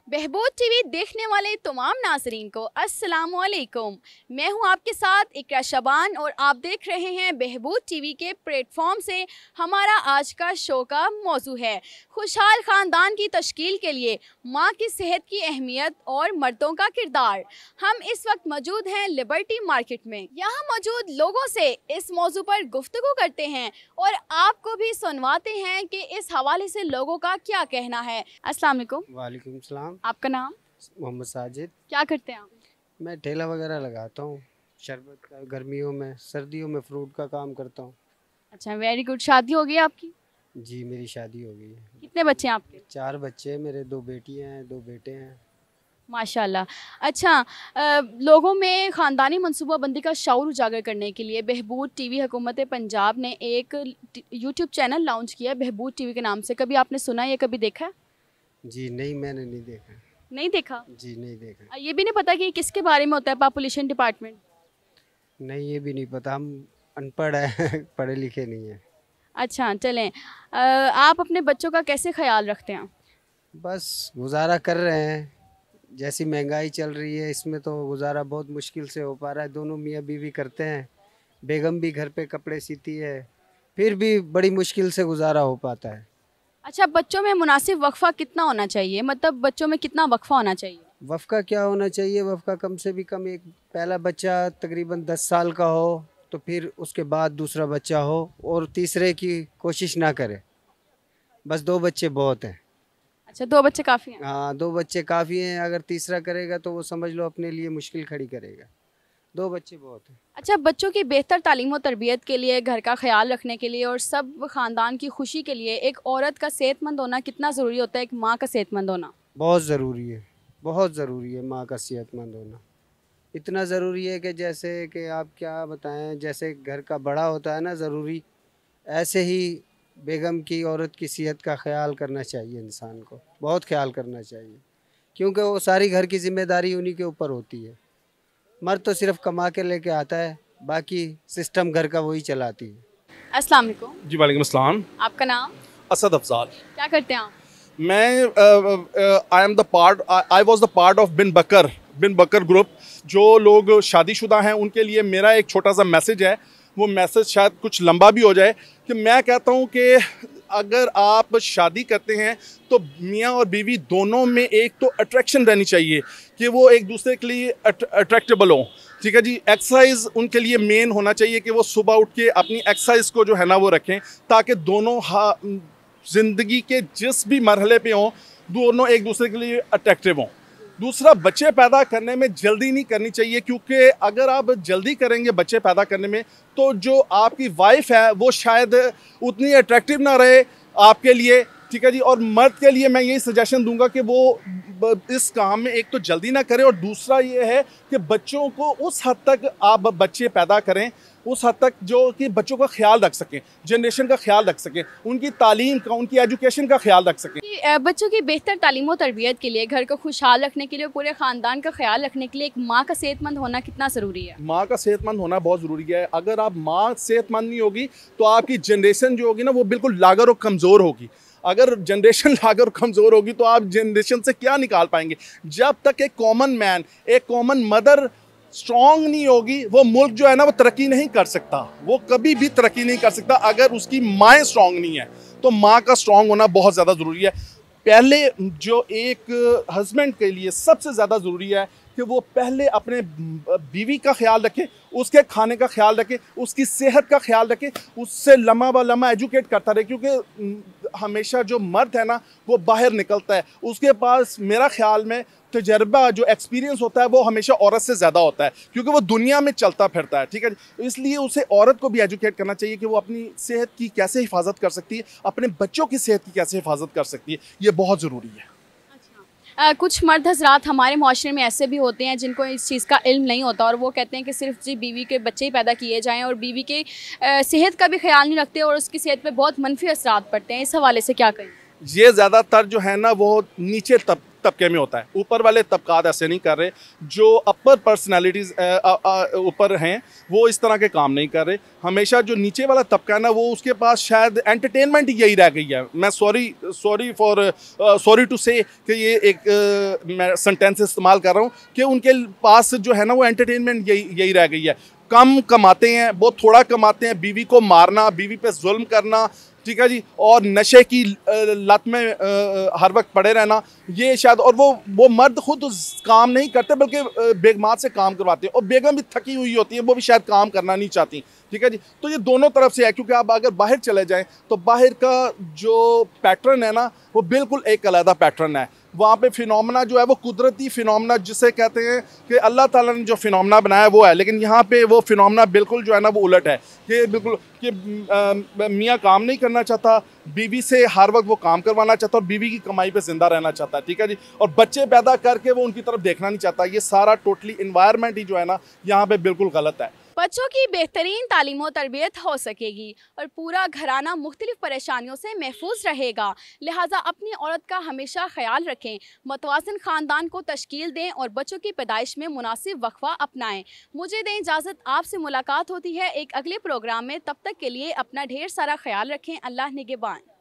बहबूद TV देखने वाले तमाम नाजरीन को अस्सलाम वालेकुम। मैं हूं आपके साथ इकरा शबान और आप देख रहे हैं बहबूद टीवी के प्लेटफॉर्म से। हमारा आज का शो का मौजू है खुशहाल ख़ानदान की तश्कील के लिए माँ की सेहत की अहमियत और मर्दों का किरदार। हम इस वक्त मौजूद हैं लिबर्टी मार्केट में। यहाँ मौजूद लोगों से इस मौजू पर गुफ्तगू करते हैं और आपको भी सुनवाते हैं कि इस हवाले से लोगों का क्या कहना है। अस्सलाम वालेकुम। वालेकुम सलाम। आपका नाम? मोहम्मद साजिद। क्या करते हैं आप? मैं ठेला वगैरह लगाता हूँ, शरबत का, गर्मियों में, सर्दियों में फ्रूट का काम करता हूँ। अच्छा, वेरी गुड। शादी हो गई आपकी? जी मेरी शादी हो गई है। कितने बच्चे हैं आपके? 4 बच्चे हैं मेरे, 2 बेटियाँ हैं, 2 बेटे हैं। माशाल्लाह। अच्छा, लोगों में ख़ानदानी मनसूबाबंदी का शऊर उजागर करने के लिए बहबूद टीवी हुकूमत पंजाब ने एक यूट्यूब चैनल लॉन्च किया है बहबूद टीवी के नाम से। कभी आपने सुना है या कभी देखा है? जी नहीं, मैंने नहीं देखा। नहीं देखा? जी नहीं देखा। ये भी नहीं पता कि किसके बारे में होता है? Population department? नहीं, ये भी नहीं पता, हम अनपढ़ हैं पढ़े लिखे नहीं हैं। अच्छा चलें, आप अपने बच्चों का कैसे ख्याल रखते हैं? बस गुजारा कर रहे हैं, जैसी महंगाई चल रही है इसमें तो गुजारा बहुत मुश्किल से हो पा रहा है। दोनों मियाँ बीवी करते हैं, बेगम भी घर पे कपड़े सीती है, फिर भी बड़ी मुश्किल से गुजारा हो पाता है। अच्छा, बच्चों में मुनासिब वक्फा कितना होना चाहिए? मतलब बच्चों में कितना वक्फा होना चाहिए? वफ़ा क्या होना चाहिए? वफ़ा कम से भी कम, एक पहला बच्चा तकरीबन 10 साल का हो, तो फिर उसके बाद दूसरा बच्चा हो और तीसरे की कोशिश ना करे। बस 2 बच्चे बहुत हैं। अच्छा, 2 बच्चे काफ़ी हैं। हाँ 2 बच्चे काफ़ी हैं। अगर तीसरा करेगा तो वो समझ लो अपने लिए मुश्किल खड़ी करेगा। 2 बच्चे बहुत हैं। अच्छा, बच्चों की बेहतर तालीम और तरबियत के लिए, घर का ख्याल रखने के लिए और सब ख़ानदान की खुशी के लिए एक औरत का सेहतमंद होना कितना ज़रूरी होता है? एक माँ का सेहतमंद होना बहुत ज़रूरी है, बहुत ज़रूरी है माँ का सेहतमंद होना। इतना ज़रूरी है कि जैसे कि आप क्या बताएं, जैसे घर का बड़ा होता है ना ज़रूरी, ऐसे ही बेगम की, औरत की सेहत का ख्याल करना चाहिए इंसान को, बहुत ख्याल करना चाहिए, क्योंकि वो सारी घर की ज़िम्मेदारी उन्हीं के ऊपर होती है। मर्द तो सिर्फ कमा के लेके आता है, बाकी सिस्टम घर का वही चलाती है। अस्सलाम वालेकुम। जी वालेकुम अस्सलाम। आपका नाम? असद अफजाल। क्या करते हैं आप? मैं I was the part of बिन बकर ग्रुप। जो लोग शादीशुदा हैं उनके लिए मेरा एक छोटा सा मैसेज है। वो मैसेज शायद कुछ लंबा भी हो जाए कि मैं कहता हूँ कि अगर आप शादी करते हैं तो मियाँ और बीवी दोनों में एक तो अट्रैक्शन रहनी चाहिए कि वो एक दूसरे के लिए अट्रैक्टेबल हों। ठीक है जी। एक्सरसाइज उनके लिए मेन होना चाहिए कि वो सुबह उठ के अपनी एक्सरसाइज को जो है ना वो रखें, ताकि दोनों ज़िंदगी के जिस भी मरहले पे हों दोनों एक दूसरे के लिए अट्रैक्टिव हों। दूसरा, बच्चे पैदा करने में जल्दी नहीं करनी चाहिए, क्योंकि अगर आप जल्दी करेंगे बच्चे पैदा करने में तो जो आपकी वाइफ है वो शायद उतनी अट्रैक्टिव ना रहे आपके लिए। ठीक है जी। और मर्द के लिए मैं यही सजेशन दूंगा कि वो इस काम में एक तो जल्दी ना करें, और दूसरा ये है कि बच्चों को उस हद तक आप बच्चे पैदा करें, उस हद तक जो कि बच्चों का ख्याल रख सकें, जनरेशन का ख्याल रख सकें, उनकी तालीम का, उनकी एजुकेशन का ख्याल रख सकें। बच्चों की बेहतर तालीम और तरबियत के लिए, घर को खुशहाल रखने के लिए, पूरे ख़ानदान का ख्याल रखने के लिए एक माँ का सेहतमंद होना कितना ज़रूरी है? माँ का सेहतमंद होना बहुत ज़रूरी है। अगर आप माँ सेहतमंद नहीं होगी तो आपकी जनरेशन जो होगी ना वो बिल्कुल लागर और कमज़ोर होगी। अगर जनरेशन लागर और कमज़ोर होगी तो आप जनरेशन से क्या निकाल पाएंगे? जब तक एक कॉमन मैन, एक कॉमन मदर स्ट्रॉन्ग नहीं होगी, वो मुल्क जो है ना वो तरक्की नहीं कर सकता, वो कभी भी तरक्की नहीं कर सकता अगर उसकी माएँ स्ट्रॉन्ग नहीं है। तो माँ का स्ट्रॉन्ग होना बहुत ज़्यादा ज़रूरी है। पहले जो एक हस्बैंड के लिए सबसे ज़्यादा ज़रूरी है कि वो पहले अपने बीवी का ख्याल रखे, उसके खाने का ख्याल रखे, उसकी सेहत का ख्याल रखे, उससे लम्हा ब लम्हा एजुकेट करता रहे, क्योंकि हमेशा जो मर्द है ना वो बाहर निकलता है, उसके पास मेरा ख्याल में तजर्बा, जो एक्सपीरियंस होता है वो हमेशा औरत से ज़्यादा होता है, क्योंकि वो दुनिया में चलता फिरता है। ठीक है, इसलिए उसे औरत को भी एजुकेट करना चाहिए कि वो अपनी सेहत की कैसे हिफाजत कर सकती है, अपने बच्चों की सेहत की कैसे हिफाजत कर सकती है, ये बहुत ज़रूरी है। कुछ मर्द हजरात हमारे माशरे में ऐसे भी होते हैं जिनको इस चीज़ का इल्म नहीं होता और वो कहते हैं कि सिर्फ जी बीवी के बच्चे ही पैदा किए जाएं और बीवी के सेहत का भी ख्याल नहीं रखते और उसकी सेहत पे बहुत मनफी असरात पड़ते हैं। इस हवाले से क्या कहें? ये ज़्यादातर जो है ना वो नीचे तबके में होता है, ऊपर वाले तबकात ऐसे नहीं कर रहे। जो अपर पर्सनैलिटीज़ ऊपर हैं वो इस तरह के काम नहीं कर रहे। हमेशा जो नीचे वाला तबका है ना, वो उसके पास शायद एंटरटेनमेंट यही रह गई है। मैं सॉरी टू से कि ये एक मैं सेंटेंस इस्तेमाल कर रहा हूँ कि उनके पास जो है ना वो एंटरटेनमेंट यही रह गई है। कम कमाते हैं, बहुत थोड़ा कमाते हैं, बीवी को मारना, बीवी पे जुल्म करना, ठीक है जी, और नशे की लत में हर वक्त पड़े रहना, ये शायद। और वो मर्द खुद काम नहीं करते बल्कि बेगमात से काम करवाते हैं, और बेगम भी थकी हुई होती है, वो भी शायद काम करना नहीं चाहती, ठीक है जी। तो ये दोनों तरफ से है, क्योंकि आप अगर बाहर चले जाएं तो बाहर का जो पैटर्न है ना वो बिल्कुल एक अलग पैटर्न है। वहाँ पे फिनोमेना जो है वो कुदरती फिनोमेना जिसे कहते हैं कि अल्लाह ताला ने जो फिनोमेना बनाया वो है, लेकिन यहाँ पे वो फिनोमेना बिल्कुल जो है ना वो उलट है कि बिल्कुल कि मियाँ काम नहीं करना चाहता, बीवी से हर वक्त वो काम करवाना चाहता और बीवी की कमाई पे ज़िंदा रहना चाहता है, ठीक है जी, और बच्चे पैदा करके वो उनकी तरफ देखना नहीं चाहता। ये सारा टोटली इन्वायरमेंट ही जो है ना यहाँ पे बिल्कुल गलत है। बच्चों की बेहतरीन तालीम और तरबियत हो सकेगी और पूरा घराना मुख्तलिफ परेशानियों से महफूज रहेगा। लिहाजा अपनी औरत का हमेशा ख्याल रखें, मतवाज़िन ख़ानदान को तश्कील दें और बच्चों की पैदाइश में मुनासिब वक्फा अपनाएं। मुझे दें इजाज़त, आपसे मुलाकात होती है एक अगले प्रोग्राम में। तब तक के लिए अपना ढेर सारा ख्याल रखें। अल्लाह निगहबान।